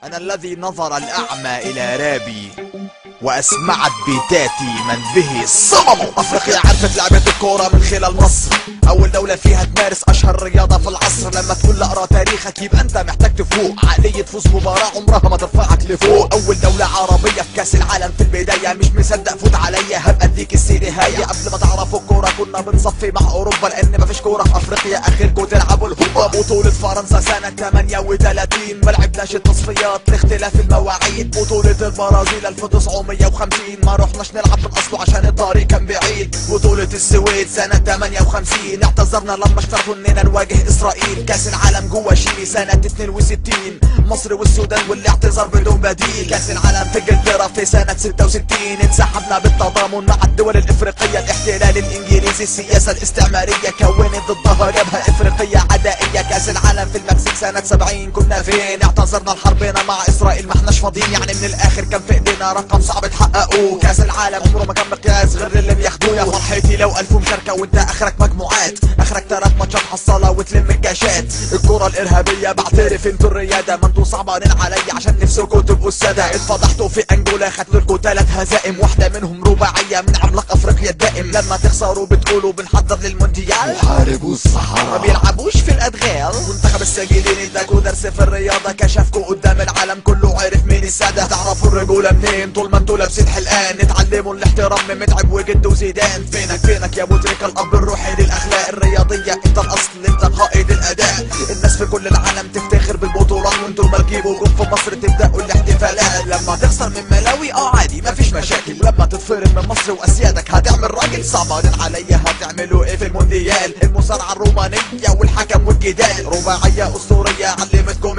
أنا الذي نظر الأعمى إلى رابي وأسمعت بيتاتي من به صمم. أفريقيا عرفت لعبة الكورة من خلال مصر، أول دولة فيها تمارس أشهر رياضة في العصر. لما تقول أقرأ تاريخك يبقى أنت محتاج تفوق، عقلية تفوز مباراة عمرها ما ترفعك لفوق. أول دولة عربية في كأس العالم في البداية، مش مصدق فوت عليا هبقى اديك السيرة هاية. قبل ما تعرفوا الكورة كنا بنصفي مع أوروبا، لأن مفيش كورة في أفريقيا آخركوا تلعبوا الهوبا. بطولة فرنسا سنة 38 ما لعبناش التصفيات لاختلاف المواعيد. بطولة البرازيل 1950 ما رحناش نلعب من أصله عشان الطريق كان بعيد. بطولة السويد سنة 58 اعتذرنا لما اشترطوا اننا نواجه اسرائيل. كاس العالم جوا شيلي سنة 62 مصر والسودان والاعتذار بدون بديل. كاس العالم في انجلترا في سنة 66 انسحبنا بالتضامن مع الدول الافريقية. الاحتلال الانجليزي السياسة الاستعمارية كونت ضدها جبهة افريقية عدائية. كاس العالم في المكسيك سنة 70 كنا فين؟ اعتذرنا لحربنا مع اسرائيل ما احناش فاضيين، يعني من الاخر كان في ايدينا رقم صعب تحققوه. كاس العالم عمره ما كان مقياس غير اللي بياخدوه. يا فرحتي لو 1000 مشاركة وانت اخرك مجموعات، اخرك 3 ماتشات حصالة وتلم الكاشات. الكرة الارهابية بعترف انتوا الريادة، ما انتوا صعبانين عليا عشان نفسكوا تبقوا السادة. اتفضحتوا في انجولا خدتلكوا 3 هزائم، واحدة منهم رباعية من عملاق افريقيا الدائم. لما تخسروا بتقولوا بنحضر للمونديال، محاربوا الصحراء ما بيلعبوش في الادغال. منتخب الساجدين اداكوا درس في الرياضة، كشفكوا قدام العالم كله عرف مين السادة. تعرفوا الرجولة منين طول ما انتوا لابسين حلقان؟ اتعلموا الاحترام من متعب وجد وزيدان. فينك يا ابو تريكة الاب الروحي للاخلاق الرياضية، انت الاصل انت قائد الاداء. الناس في كل العالم تفتخر بالبطولات وانتوا لما تجيبوا جول في مصر تبداوا الاحتفالات. لما تخسر من ملاوي عادي مفيش مشاكل، لما تتفرد من مصر واسيادك هتعمل راجل. صعبانين عليا هتعملوا ايه في المونديال؟ المصارعة الرومانية والحكم والجدال، رباعية اسطورية علمتكم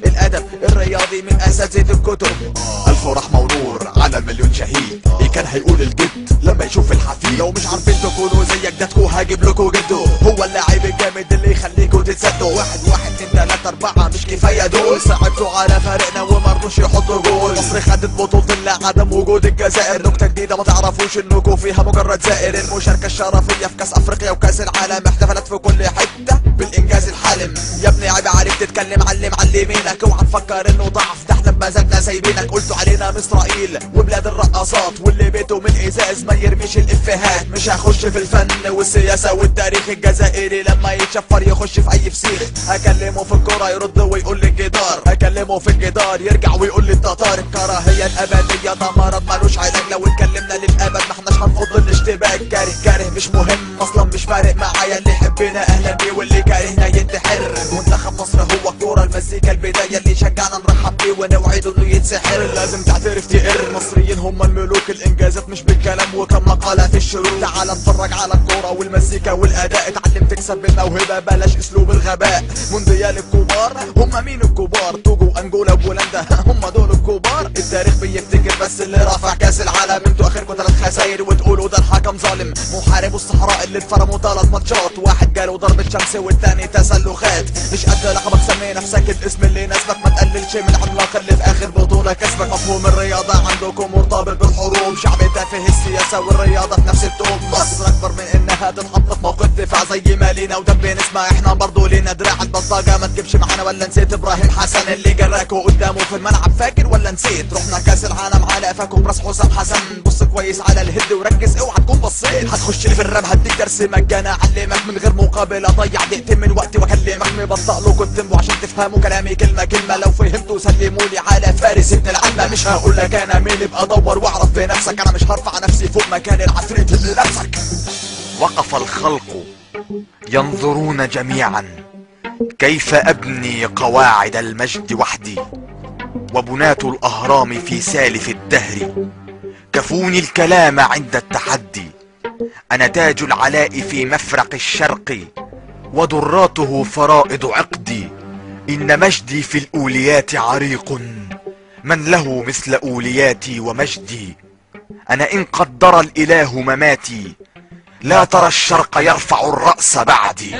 الادب الرياضي من اساتذة الكتب. الف رحمة ونور على مليون شهيد، ايه كان هيقول الجد لما يشوف الحفيد؟ لو مش عارفين تكونوا زي جدتكوا هجيب لكوا جدو، هو اللاعب الجامد اللي يخليكوا تتسدوا. 1 2 3 4 مش كفاية دول، صعبتوا على فريقنا ومرضوش يحطوا جول. مصر خدت بطولة لعدم وجود الجزائر، نكتة جديدة ما تعرفوش انكوا فيها مجرد زائر. المشاركة الشرفية في كاس افريقيا وكاس العالم احتفلت في كل حتة بالانجاز الحالم. يا ابني عيب عليك تتكلم علم علمينك، اوعى تفكر انه ضعف ده احنا بمزاجنا سايبينك. قلتوا علينا من اسرائيل وبلاد الرقاصات، واللي بيته من ازاز ما يرميش الافيهات. مش هخش في الفن والسياسة والتاريخ الجزائري لما يتشفر يخش في اي فسيخ. هكلمه في الكرة يرد ويقول لي الجدار، هكلمه في الجدار يرجع ويقول لي التتار. الكراهية الابدية ده مرض ملوش علاج، لو اتكلمنا للابد ما احناش هنفض الاشتباك. كاره مش مهم اصلا مش فارق معايا، اللي يحبنا اهلا بيه واللي كارهنا ينتحر. منتخب مصر هو الكورة المزيكا البداية، اللي شجعنا نرحب بيه ونوعده انه يتسحر. لازم تعترف تقر المصريين هم الملوك، الانجازات مش بالكلام وكم مقالة في الشروق. تعال اتفرج على الكورة والمزيكا والاداء، اتعلم تكسب بالموهبة بلاش اسلوب الغباء. مونديال الكبار هم مين الكبار؟ توجو انجولا وبولندا هم دول الكبار. التاريخ بيفتكر بس اللي رافع كاس العالم، انتوا اخركم 3 خساير وتقولوا ده الحكم ظالم. محاربوا الصحراء اللي اتفرموا 3 ماتشات، واحد جاله ضربة شمس والتاني تسلخات. مش قد لقبك سمي نفسك الاسم اللي يناسبك، ما تقللش من العملاق اللي في اخر بطولة كسبك. مفهوم الرياضة عندكم مرتبط بالحروب، شعب تافه السياسة والرياضة في نفس التوب. مصر اكبر من انها تتحط في موقف دفاع زي ما لينا ودب نسمع، احنا برضو لينا دراع البلطجة. ما تجيبش معانا ولا نسيت ابراهيم حسن اللي جراكوا قدامه في الملعب، فاكر ولا نسيت؟ رحنا كاس العالم على قفاكم براس حسام حسن. بص كويس على الهد وركز اوعى تكون بصيت. هتخش لي في الراب هديك درس مجانا، اعلمك من غير مقابل، اضيع دقيقتين من وقتي واكلمك. مبطأ له كنت عشان تفهموا كلامي كلمة لو فهمتوا سلموا لي على فارس ابن العلمة. مش هقول لك انا مين، ابقى دور واعرف بنفسك، انا مش هرفع نفسي فوق مكان العفريت اللي لابسك. وقف الخلق ينظرون جميعا كيف أبني قواعد المجد وحدي، وبناة الأهرام في سالف الدهر كفوني الكلام عند التحدي. أنا تاج العلاء في مفرق الشرق، ودراته فرائض عقدي. إن مجدي في الأوليات عريق، من له مثل أولياتي ومجدي. أنا إن قدر الإله مماتي، لا ترى الشرق يرفع الرأس بعدي.